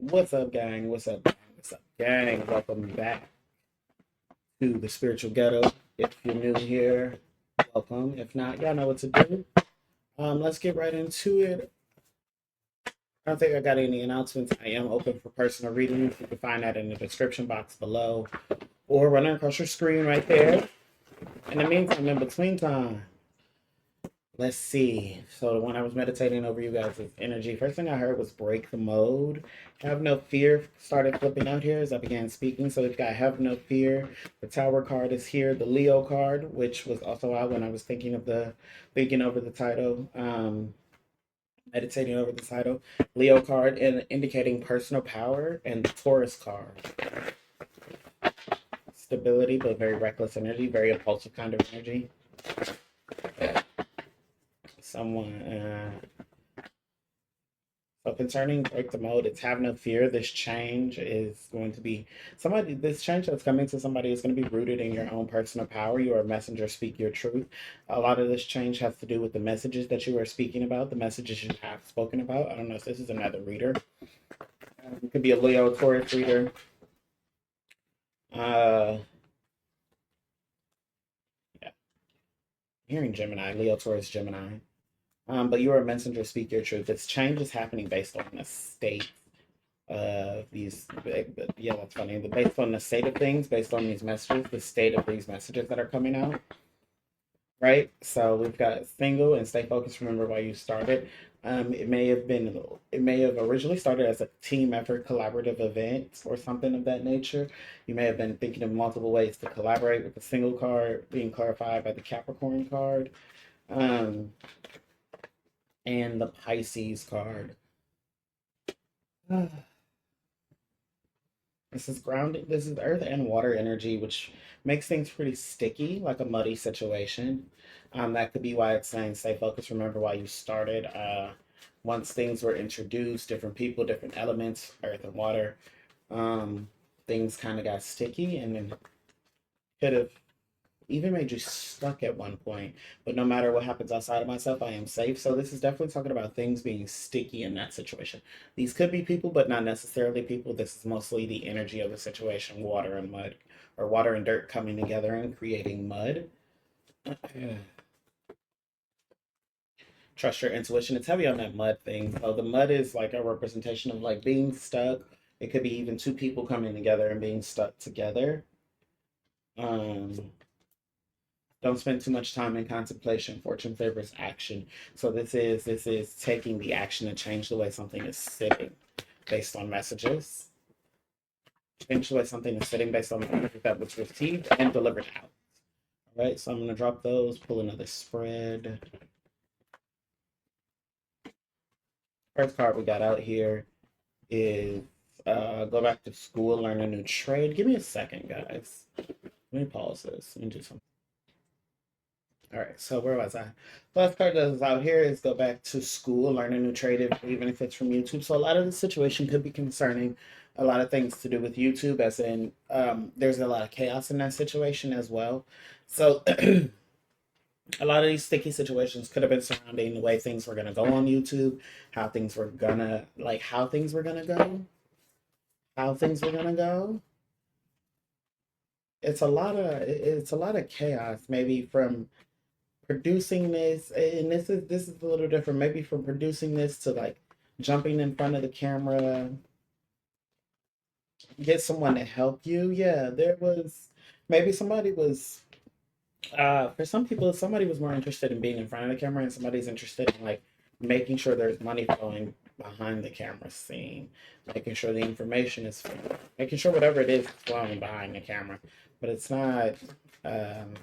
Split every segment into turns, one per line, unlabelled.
What's up, gang? What's up, gang? What's up, gang? Welcome back to the Spiritual Ghetto. If you're new here, welcome. If not, y'all know what to do. Let's get right into it. I don't think I got any announcements. I am open for personal readings. You can find that in the description box below or running across your screen right there. In the meantime, in between time, let's see. So when I was meditating over you guys' energy, first thing I heard was break the mode. Have no fear started flipping out here as I began speaking. So we've got have no fear. The Tower card is here. The Leo card, which was also out when I was thinking over the title. Meditating over the title. Leo card and indicating personal power, and the Taurus card. Stability, but very reckless energy, very impulsive kind of energy. Someone So concerning break the mold, it's have no fear. This change is going to be this change that's coming to somebody is going to be rooted in your own personal power. You are a messenger, speak your truth. A lot of this change has to do with the messages that you are speaking about, the messages you have spoken about. I don't know if this is another reader. It could be a Leo Taurus reader. Uh, yeah, hearing Gemini, Leo Taurus Gemini. But you are a messenger, speak your truth. This change is happening based on the state these yeah, that's funny, the based on the state of things, based on these messages, the state of these messages that are coming out, right? So we've got single and stay focused, remember why you started. It may have originally started as a team effort collaborative event or something of that nature. You may have been thinking of multiple ways to collaborate, with the single card being clarified by the Capricorn card, um and the Pisces card. This is grounded. This is earth and water energy, which makes things pretty sticky, like a muddy situation. That could be why it's saying stay focused. Remember why you started. Once things were introduced, different people, different elements, earth and water, um, things kind of got sticky and then could have even made you stuck at one point. But no matter what happens outside of myself, I am safe. So this is definitely talking about things being sticky in that situation. These could be people, but not necessarily people. This is mostly the energy of the situation, water and mud, or water and dirt coming together and creating mud. Trust your intuition. It's heavy on that mud thing. So the mud is like a representation of like being stuck. It could be even two people coming together and being stuck together. Um, Don't spend too much time in contemplation. Fortune favors action. So this is taking the action to change the way something is sitting based on messages. Change the way something is sitting based on the message that was received and delivered out. All right, so I'm gonna drop those, pull another spread. First card we got out here is go back to school, learn a new trade. Give me a second, guys. Let me pause this. Let me do something. All right, so where was I? Last card that is out here is go back to school, learn a new trade, even if it's from YouTube. So a lot of the situation could be concerning a lot of things to do with YouTube, as in there's a lot of chaos in that situation as well. So a lot of these sticky situations could have been surrounding the way things were gonna go on YouTube, how things were gonna go, how things were gonna go. It's a lot of chaos, maybe from producing this, and this is a little different, maybe from producing this to like jumping in front of the camera, get someone to help you. Yeah, there was maybe somebody was for some people somebody was more interested in being in front of the camera, and somebody's interested in like making sure there's money flowing behind the camera scene, making sure the information is flowing, making sure whatever it is flowing behind the camera, but um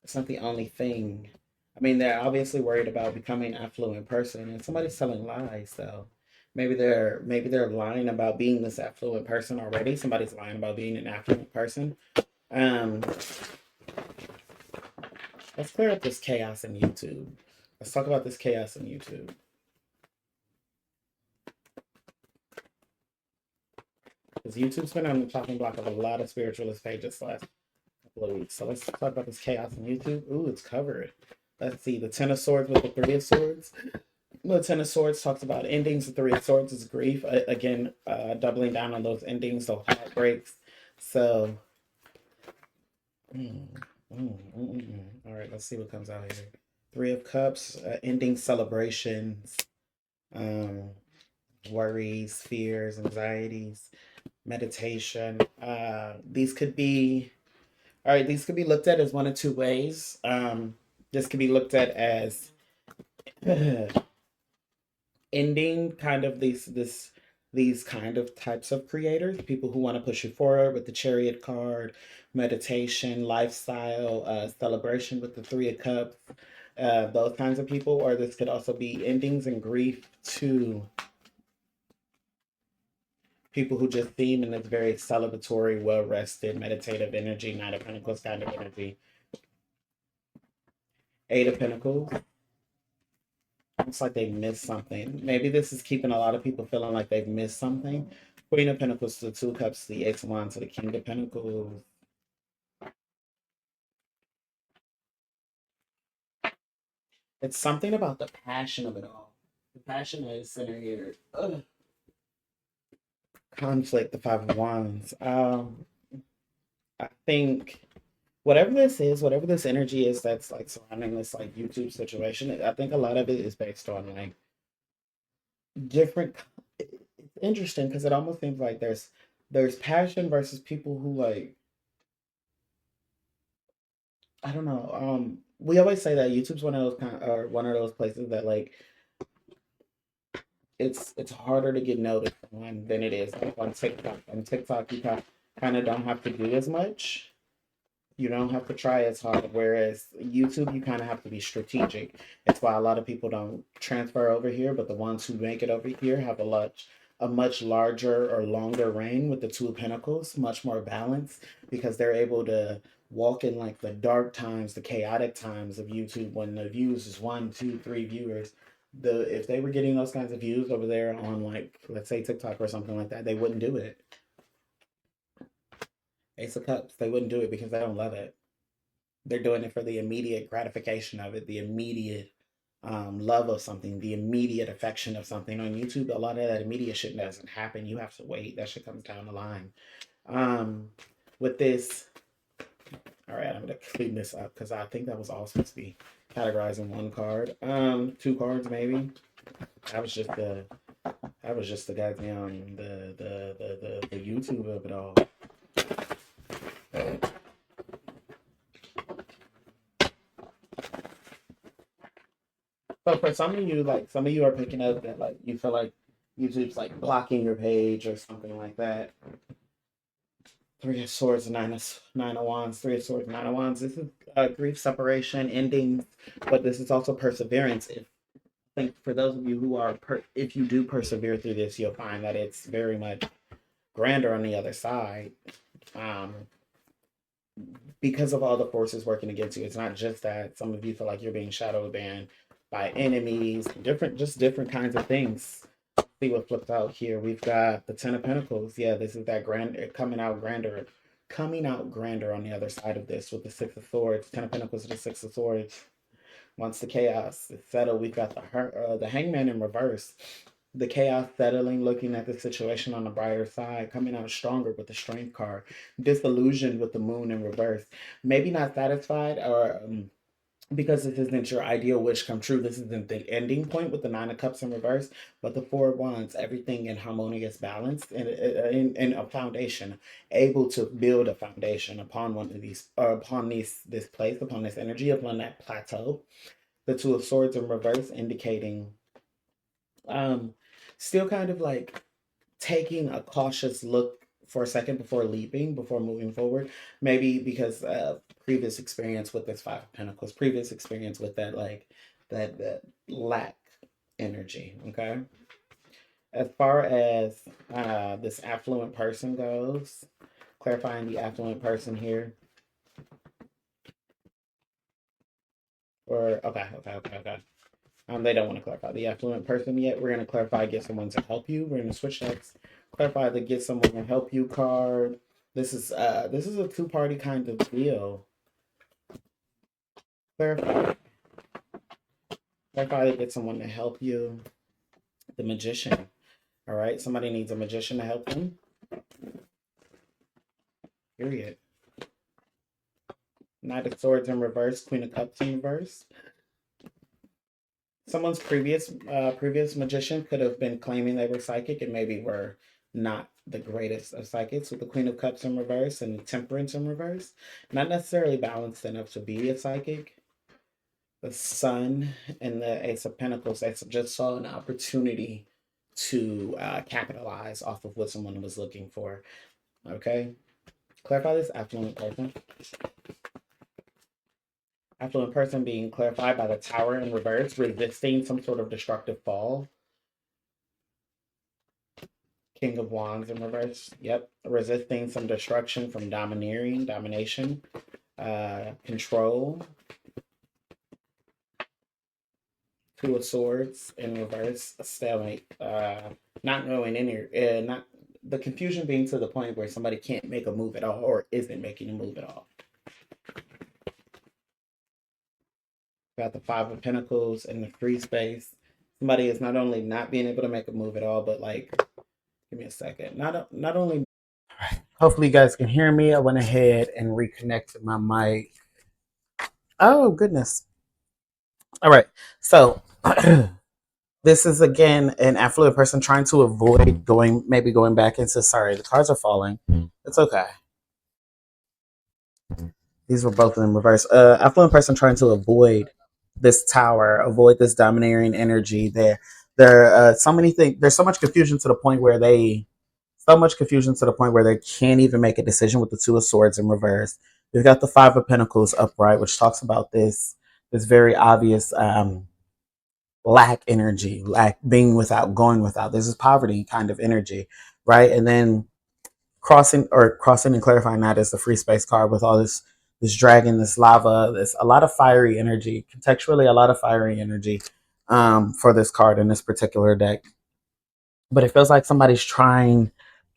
it's not the only thing. I mean, they're obviously worried about becoming an affluent person, and somebody's telling lies. So maybe they're lying about being this affluent person already. Somebody's lying about being an affluent person. Um, let's clear up this chaos in YouTube. Let's talk about this chaos in YouTube, because YouTube's been on the chopping block of a lot of spiritualist pages the last couple of weeks. So let's talk about this chaos in YouTube. Ooh, it's covered. Let's see the Ten of Swords with the Three of Swords. The Ten of Swords talks about endings. The Three of Swords is grief. Again, doubling down on those endings, those heartbreaks. So, mm, all right, let's see what comes out here. Three of Cups, ending celebrations, um, worries, fears, anxieties, meditation. These could be, all right, these could be looked at as one of two ways. This could be looked at as ending kind of these kind of types of creators, people who want to push you forward with the Chariot card, meditation, lifestyle, celebration with the Three of Cups, those kinds of people. Or this could also be endings and grief to people who just seem in this very celebratory, well rested, meditative energy, Knight of Pentacles kind of energy. Eight of Pentacles. It's like they missed something. Maybe this is keeping a lot of people feeling like they've missed something. Queen of Pentacles to the Two of Cups, the Ace of Wands to the King of Pentacles. It's something about the passion of it all. The passion that is centered here. Ugh. Conflict, the Five of Wands. I think whatever this is, whatever this energy is that's like surrounding this like YouTube situation, I think a lot of it is based on like different. It's interesting because it almost seems like there's passion versus people who like, I don't know. We always say that YouTube's one of those or one of those places that like it's harder to get noticed on than it is like on TikTok. On TikTok, you kind of don't have to do as much. You don't have to try as hard. Whereas YouTube, you kind of have to be strategic. It's why a lot of people don't transfer over here, but the ones who make it over here have a much larger or longer reign with the Two of Pentacles, much more balance because they're able to walk in like the dark times, the chaotic times of YouTube when the views is one, two, three viewers. If they were getting those kinds of views over there on like let's say TikTok or something like that, they wouldn't do it. Ace of Cups, they wouldn't do it because they don't love it. They're doing it for the immediate gratification of it, the immediate love of something, the immediate affection of something. On YouTube, a lot of that immediate shit doesn't happen. You have to wait. That shit comes down the line. Um, with this, all right, I'm gonna clean this up because I think that was all supposed to be categorized in one card. Two cards maybe. That was just the goddamn the YouTube of it all. So for some of you, like some of you are picking up that like you feel like YouTube's like blocking your page or something like that. Three of Swords, nine of Wands, Three of Swords, Nine of Wands. This is grief, separation, endings, but this is also perseverance. If I think for those of you who are, if you do persevere through this, you'll find that it's very much grander on the other side. Um, because of all the forces working against you, it's not just that some of you feel like you're being shadow banned by enemies, just different kinds of things. See what flipped out here. We've got the Ten of Pentacles. Yeah, this is that grand coming out grander on the other side of this with the Six of Swords. Ten of Pentacles to the Six of Swords. Once the chaos is settled, we've got the Hangman in reverse. The chaos settling, looking at the situation on the brighter side, coming out stronger with the Strength card. Disillusioned with the Moon in reverse. Maybe not satisfied or because this isn't your ideal wish come true. This isn't the ending point with the Nine of Cups in reverse, but the Four of Wands, everything in harmonious balance and in a foundation, able to build a foundation upon one of these, or upon this place, upon this energy, upon that plateau. The Two of Swords in reverse, indicating um still kind of like taking a cautious look for a second before leaping, before moving forward. Maybe because previous experience with this Five of Pentacles, previous experience with that like that lack energy. Okay. As far as this affluent person goes, clarifying the affluent person here. Or okay. They don't want to clarify the affluent person yet. We're gonna clarify get someone to help you. We're gonna switch next. Clarify the get someone to help you card. This is a two-party kind of deal. Clarify. Clarify to get someone to help you. The Magician. All right. Somebody needs a magician to help them. Period. Knight of Swords in reverse. Queen of Cups in reverse. Someone's previous magician could have been claiming they were psychic and maybe were not the greatest of psychics, with the Queen of Cups in reverse and Temperance in reverse. Not necessarily balanced enough to be a psychic. The Sun and the Ace of Pentacles, they just saw an opportunity to capitalize off of what someone was looking for. Okay. Clarify this. Affluent person. Affluent person being clarified by the Tower in reverse, resisting some sort of destructive fall. King of Wands in reverse. Yep. Resisting some destruction from domination, control. Two of Swords in reverse. Stalemate. Not knowing not the confusion being to the point where somebody can't make a move at all or isn't making a move at all. Got the Five of Pentacles in the free space. Somebody is not only not being able to make a move at all, but like, give me a second. Not only. All right. Hopefully you guys can hear me. I went ahead and reconnected my mic. Oh goodness. All right. So this is again an affluent person trying to avoid going back into. Sorry, the cards are falling. It's okay. These were both in reverse. Affluent person trying to avoid this tower, avoid this domineering energy. So many things. There's so much confusion to the point where they can't even make a decision with the Two of Swords in reverse. We've got the Five of Pentacles upright, which talks about this very obvious lack energy, lack, being without, going without. This is poverty kind of energy, right? And then crossing and clarifying that is the free space card with all this dragon, this lava, this a lot of fiery energy, contextually a lot of fiery energy for this card in this particular deck. But it feels like somebody's trying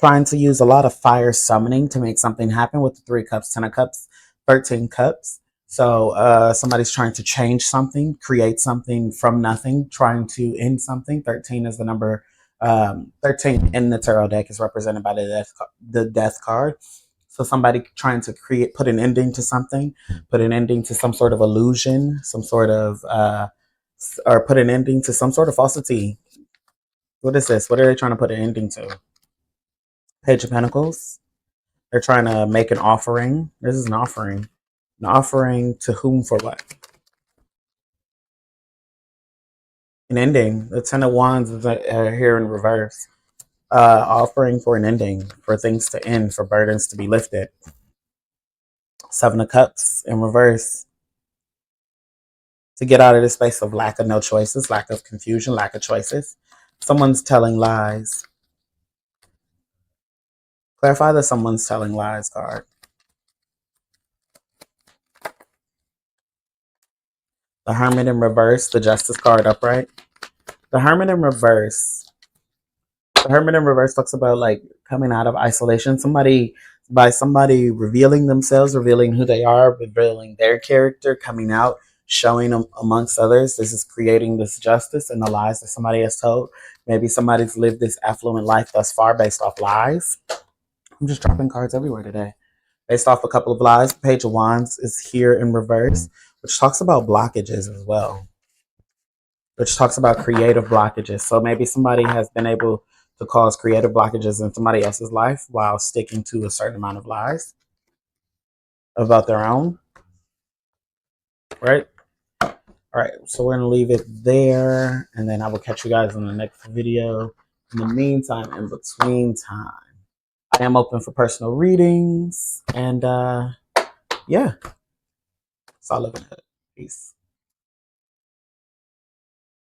to use a lot of fire summoning to make something happen with the 3 cups, 10 of cups, 13 cups. So somebody's trying to change something, create something from nothing, trying to end something. 13 is the number. 13 in the tarot deck is represented by the death card. So somebody trying to put an ending to something, put an ending to some sort of illusion, or put an ending to some sort of falsity. What is this? What are they trying to put an ending to? Page of Pentacles. They're trying to make an offering. This is an offering. An offering to whom, for what? An ending. The Ten of Wands is here in reverse. Offering for an ending, for things to end, for burdens to be lifted. 7 of Cups in reverse. To get out of this space of lack of no choices, lack of confusion, lack of choices. Someone's telling lies. Clarify that someone's telling lies card. The Hermit in reverse, the Justice card upright. The Hermit in reverse. The Hermit in reverse talks about like coming out of isolation. Somebody revealing themselves, revealing who they are, revealing their character, coming out, showing them amongst others. This is creating this justice and the lies that somebody has told. Maybe somebody's lived this affluent life thus far based off lies. I'm just dropping cards everywhere today. Based off a couple of lies. The Page of Wands is here in reverse, which talks about blockages as well. Which talks about creative blockages. So maybe somebody has been able to cause creative blockages in somebody else's life while sticking to a certain amount of lies about their own. Right? All right. So we're going to leave it there. And then I will catch you guys in the next video. In the meantime, in between time, I am open for personal readings. And yeah. That's all I'm going to. Peace.